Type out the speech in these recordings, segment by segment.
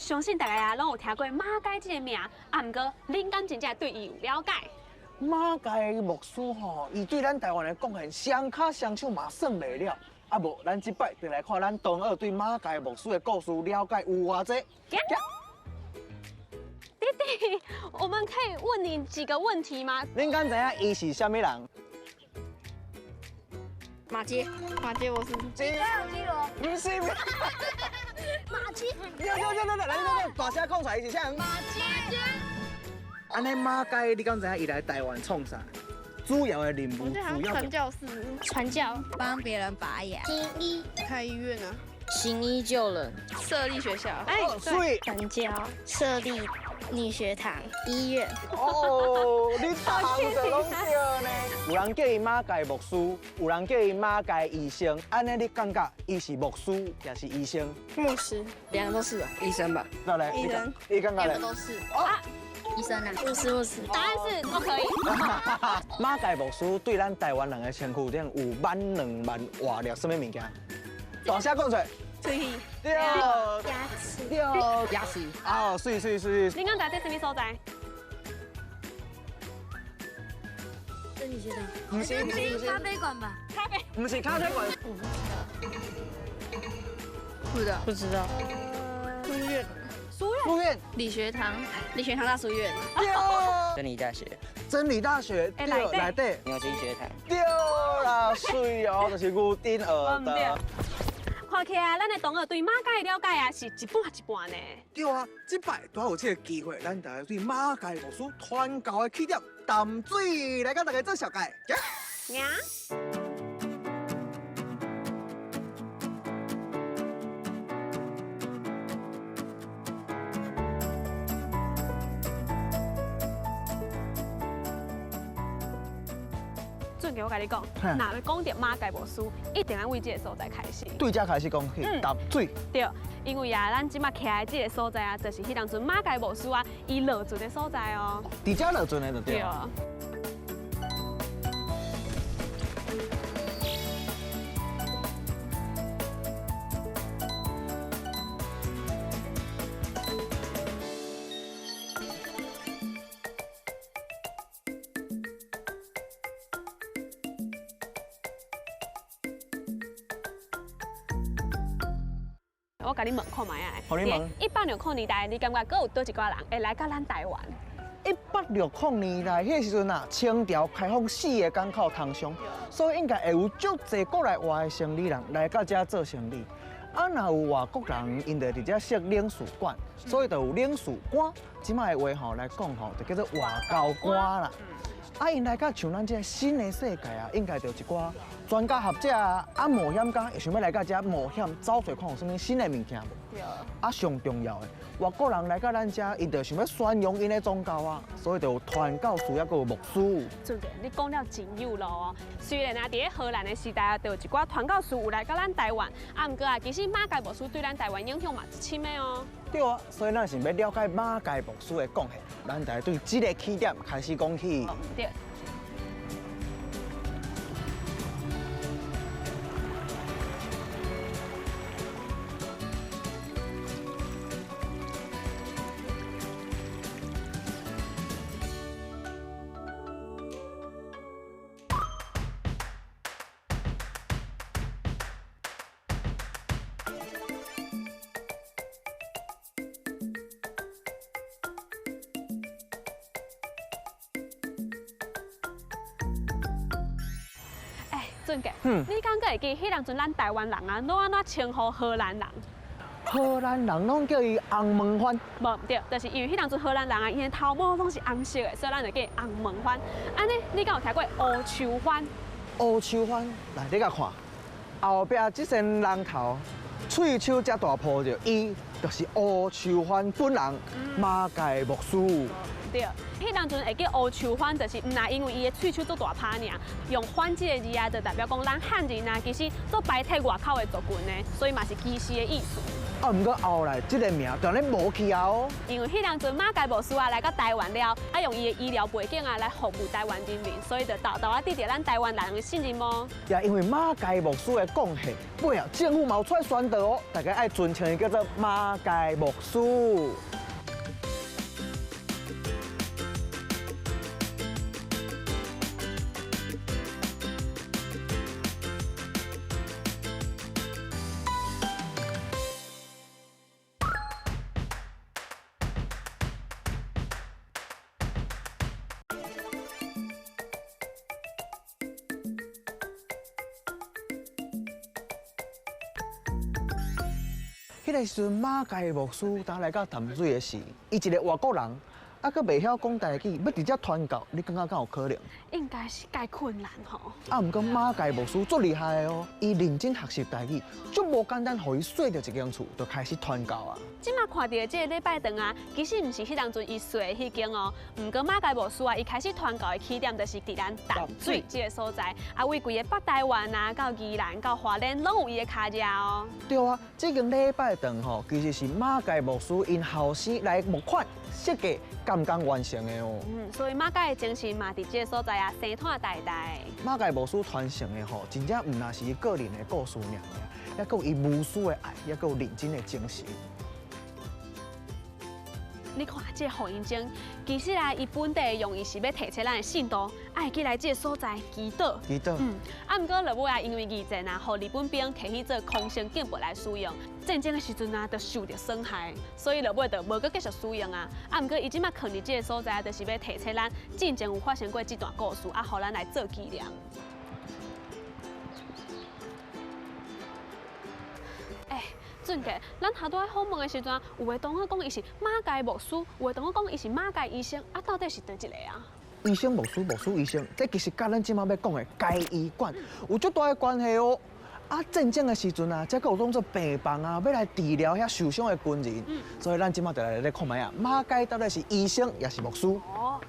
相信大家拢有听过马街这个名，啊，毋过恁敢真正对伊有了解？马街牧师吼，伊对咱台湾的贡献双卡双手嘛算袂了。啊无，咱即摆就来看咱同学对马街牧师的故事了解有偌济。弟弟，我们可以问你几个问题吗？恁敢知影伊是啥物人？马街我是。基罗。不是。马街。来，大声讲出来，伊是啥人？马街。安尼马街，你敢知影伊来台湾创啥？主要的任务，传教士，传教，帮别人拔牙，行医，开医院啊，行医救人，设立学校，所以传教，设立女学堂、医院。哦，你堂就拢对呢。有人叫伊马街牧师，有人叫伊马街医生，安尼你感觉伊是牧师也是医生？牧师，两个都是吧？医生吧？再来，医生，你感觉咧？两个都是。医生啊，牧师，答案是都可以。马街牧师对咱台湾人的称呼，有12000万活了什么物件？大声讲出来。嘴，对，牙齿，对，牙齿，哦，水。恁敢知这什么所在？这你觉得？不是，咖啡馆吧？咖啡。不是咖啡馆。不知道。书院，理学堂大书院。对，真理大学对，内底，牛津学堂，对啦，水哦，就是牛津学的。看起来咱的同学对马街的了解啊，是一半一半呢。对啊，这摆都有这个机会，咱大家对马街牧师传教的起点淡水来跟大家做小解。呀。准给我跟你讲，若要讲到马街牧师，一定要为这个所在开始。对这开始讲去淡水。对，因为啊，咱即马徛在这个所在啊，就是迄当阵马街牧师啊，伊落船的所在哦。伫遮落船的就对。对。我甲你问看卖啊！互你问。160年代，你感觉佫有倒一寡人会来到咱台湾？160年代迄时阵啊，清朝开放4个港口通商，所以应该会有足侪国内外的生意人来到遮做生意。啊，若有外国人，因就伫遮设领事馆，所以就有领事官。即摆的话吼来讲吼，就叫做外交官啦。啊，因来到像咱这新的世界啊，应该就一寡专家学者啊，冒险家也想要来到遮冒险，找找看有啥物新的物件无？对。啊，上重要的，外国人来到咱遮，因就想要宣扬因的宗教啊，所以就有传教士，还有牧师。准的，你讲了真有路哦。虽然啊，伫荷兰的时代啊，就有一寡传教士有来到咱台湾，啊，毋过啊，其实马街牧师对咱台湾影响嘛是深的哦。对啊，所以咱是要了解马街牧师的贡献，咱就对这个起点开始讲起。对。俊杰，你敢会记迄当阵咱台湾人啊，拢安怎称呼荷兰人？荷兰人拢叫伊红门番。无对，就是因为迄当阵荷兰人啊，因的头毛拢是红色的，所以咱就叫红门番。安尼，你敢有听过乌秋番？乌秋番，来你甲看，后壁这身人头，喙鬚遮大鋪着，伊就是乌秋番本人，马街牧师。对，迄当阵会叫乌秋番，就是毋那因为伊的喙鬚做大耙尔，用番这个字啊，就代表讲咱汉人啊，其实做排体外口的族群呢，所以嘛是歧视的意思。啊，毋过后来这个名当然无去啊哦。因为迄阵马介牧师啊来到台湾了，用伊的医疗背景啊来服务台湾人民，所以就豆豆啊得到咱台湾人的信任咯。也因为马介牧师的贡献，背后政府嘛有出来宣导哦，大家爱尊称伊叫做马介牧师。迄个时阵，马介牧师当来到淡水的时，伊一个外国人，啊，佫袂晓讲台语，要直接传教，你感觉敢有可能？应该是介困难吼。啊，毋过马介牧师足厉害的哦，伊认真学习台语，足无简单，互伊睡着一间厝，就开始传教啊。即马看到的这个礼拜堂啊，其实毋是迄当阵伊睡的迄间哦，毋过马介牧师啊，伊开始传教的起点就是伫咱淡水这个所在，啊，为规个北台湾啊，到宜兰、到花莲，拢有伊的脚迹哦。对啊，这间礼拜堂吼，其实是马介牧师因后生来募款设计刚刚完成的哦。所以马介的精神嘛，伫这个所在啊，生传代代。马介牧师传承的吼，真正毋那是伊个人的故事尔，也佮有伊无私的爱，也佮有认真的精神。你看这个福音经，其实啊，伊本地的用意是要提醒咱的信徒，爱记来这个所在祈祷。祈祷。毋过落尾啊，因为疫情啊，互日本兵摕去做空城警报来使用，战争的时阵啊，就受到损害，所以落尾就无搁继续使用啊。毋过伊即马囥伫这个所在，就是要提醒咱进前有发生过这段故事，啊，互咱来做纪念。俊杰，咱下拄仔访问的时阵，有个同学讲伊是马介牧师，有个同学讲伊是马介医生，啊，到底是倒一个啊？医生、牧师、牧师、医生，这其实甲咱即马要讲的介医馆有足大的关系哦。啊，战争的时阵啊，这个有当做病房啊，要来治疗遐受伤的军人，所以咱即马就来看卖啊，马介到底是医生也是牧师？哦。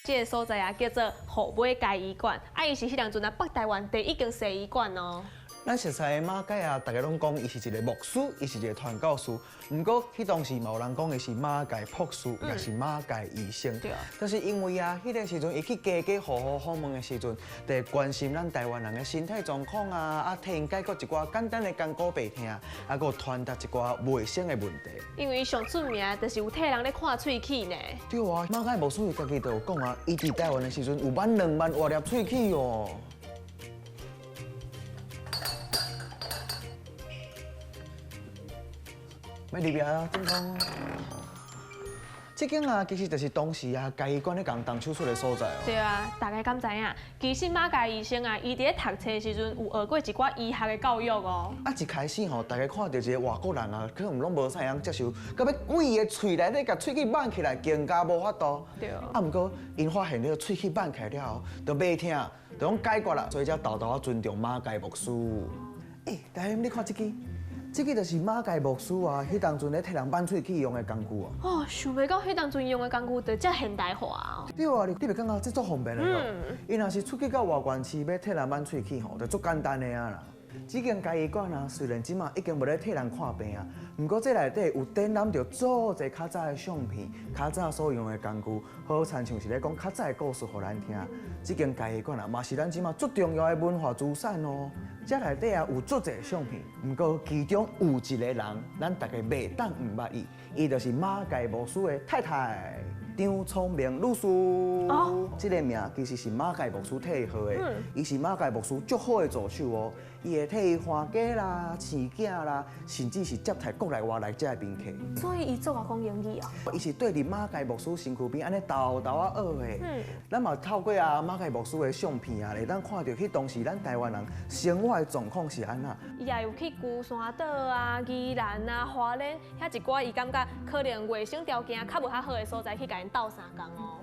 这个所在啊，叫做后尾街医馆，啊，伊是迄当阵啊北台湾第一间西医馆哦。咱熟悉的马介啊，大家拢讲伊是一个牧师，伊是一个传教士。不过迄当时嘛有人讲伊是马介博士，也是马介医生。对啊。但是因为啊，迄个时阵伊去家家户户访问的时阵，就关心咱台湾人的身体状况啊，啊替因解决一寡简单的艰苦病痛，啊，佮传达一寡卫生的问题。因为上出名就是有替人咧看喙齿呢。对啊，马介牧师伊家己就有讲啊，伊伫台湾的时阵有2万外粒喙齿哦。要入边啊，正常。这间啊，其实就是当时啊，介医馆咧共动手术的所在哦。对啊，大家敢知影？其实马介医生啊，伊伫咧读册的时阵有学过一寡医学的教育哦。啊，一开始吼，大家看到一个外国人啊，可能拢无啥样接受，到要规伊的喙内底甲喙齿挽起来，更加无法度。对。啊，毋过因发现了喙齿挽起来了后，就袂疼，就讲解决啦，所以才豆豆啊尊重马介牧师。大家你看这个。这个就是马介牧师啊，迄当阵咧替人挽喙齿用的工具啊。哦，想袂到迄当阵用的工具就遮现代化哦。对啊，你袂感觉这足方便的咯？伊若是出去到外县市要替人挽喙齿吼，就足简单的啊啦。这间介医馆啊，虽然即马已经无咧替人看病啊，不过这内底有展览着足侪较早的相片、较早所用的工具，好亲像是咧讲较早的故事，互咱听。这间介医馆啊，嘛是咱即马最重要的文化资产哦。这内底啊有足侪相片，不过其中有一个人，咱大家袂当唔捌伊，伊就是马介牧师的太太。张聪明女士，这个名其实是马介牧师替伊号的，伊是马介牧师足好的助手哦。伊会替伊还家啦、饲囝啦，甚至是接待国内外来遮的宾客。所以伊做外讲英语啊？伊是对伫马介牧师身躯边安尼豆豆啊学的。咱嘛透过啊马介牧师的相片啊，会当看到迄当时咱台湾人生活的状况是安那。伊也有去龟山岛啊、宜兰啊、花莲，遐一寡伊感觉可能卫生条件较无较好的所在去甲因斗相共哦。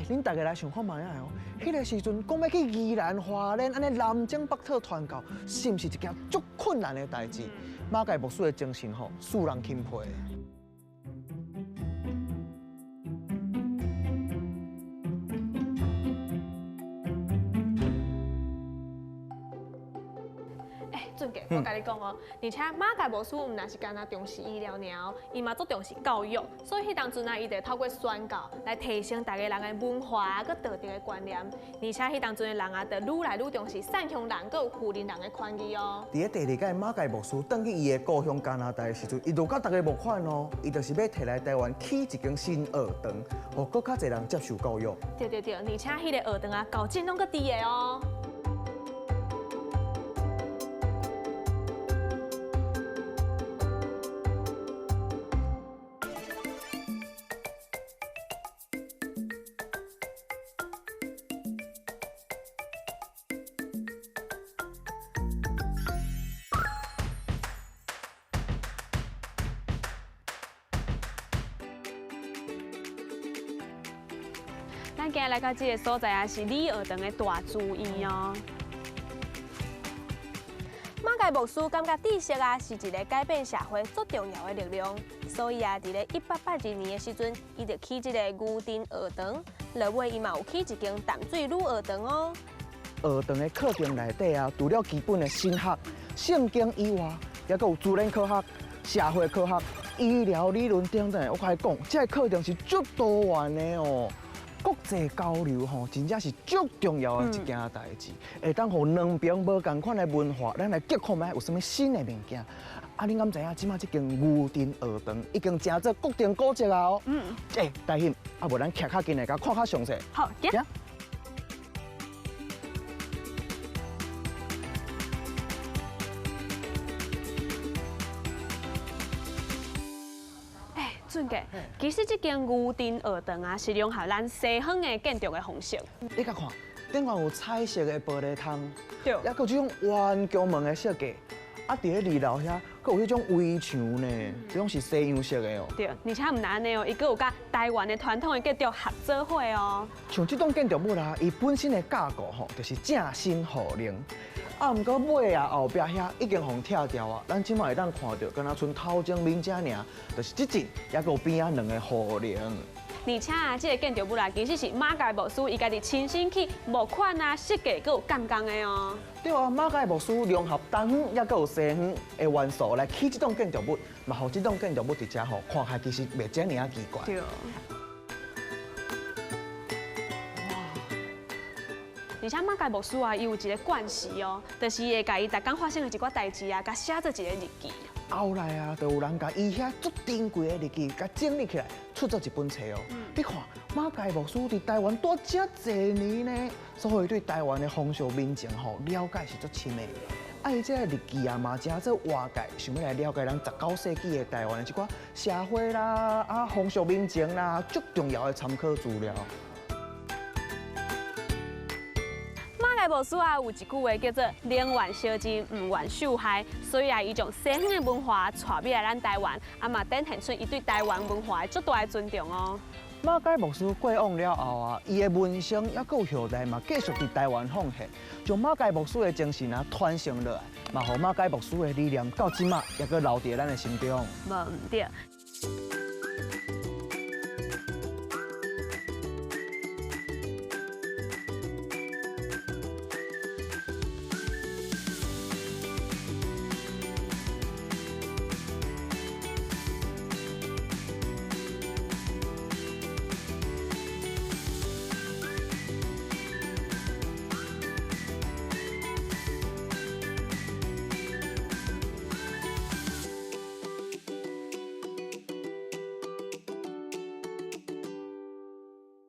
恁大家来想看卖啊哦，迄个时阵讲要去宜兰花莲安尼南征北讨传教，是毋是一件足困难的代志？马介牧师的精神使人钦佩。俊杰，我甲你讲哦，而且马介牧师唔但是干那重视医疗尔，伊嘛足重视教育，所以迄当阵啊，伊就透过宣教来提升大家人的文化啊，佮道德的观念。而且迄当阵的人啊，就愈来愈重视善乡人佮有富人人的权益哦。伫咧第二届马介牧师转去伊的故乡加拿大的时阵，伊就甲大家募款哦，伊就是要摕来台湾起一间新学堂，互更较侪人接受教育。对，而且迄个学堂啊，教证拢佮低的哦。咱今日来到这个所在啊，是李学堂的大主院哦。马介牧师感觉知识啊是一个改变社会最重要的力量，所以啊，伫咧1882年的时阵，伊就起这个牛津学堂，落尾伊嘛有起一间淡水女学堂哦。学堂的课程内底啊，除了基本的神学、圣经以外，也有自然科学、社会科学、医疗理论等等。我甲你讲，这个课程是足多元的哦。国际交流真正是足重要的一件代志，会当互两边无同款的文化，咱来结合卖有啥物新的物件。啊，你敢知影？即马这间牛津学堂已经成做国定古迹啊哦。大兴，啊无咱徛较近来甲看较详细。好，行。俊杰，其实这间牛津学堂啊，是融合咱西方的建筑的方式。你甲看，顶面有彩色的玻璃窗，对，也有这种圆墙门的设计。啊，伫咧二楼遐，佫有迄种围墙呢，这种是西洋式的哦。对，而且唔难安尼哦，伊佫有甲台湾的传统的建筑合作伙哦。像这种建筑物啦，伊本身的架构就是正新好灵。啊，毋过尾啊后壁遐已经互拆掉啊，咱即马会当看到，敢若剩头前面遮尔，就是即阵，也有边啊两个护灵。而且啊，这个建筑物啦，其实是马介牧师伊家己亲身去募款啊、设计，佫有监工的哦。对啊，马介牧师融合东方也佫有西方的元素来起这种建筑物，嘛，互这种建筑物伫遮看起来其实袂遮尔啊奇怪。对。而且马介牧师啊，伊有一个惯习哦，就是伊会甲伊逐工发生的一寡代志啊，甲写做一个日记。后来啊，就有人甲伊遐足珍贵的日记，甲整理起来，出做一本册哦。你看，马介牧师伫台湾住遮侪年呢，所以对台湾的风俗民情了解是足深的。啊，伊这个日记啊嘛，真做外界想要来了解咱19世纪的台湾的一寡社会啦、风俗民情啦，足重要的参考资料。马介牧师啊，有一句话叫做“宁愿烧钱，唔愿受害”，所以啊，伊将西方的文化传入来咱台湾，啊嘛展现出伊对台湾文化的足大的尊重哦。马介牧师过往了后啊，伊的文章也有后代嘛，继续伫台湾奉献，将马介牧师的精神传承落来，嘛，互马介牧师的理念到即马也搁留伫咱的心中。无唔对。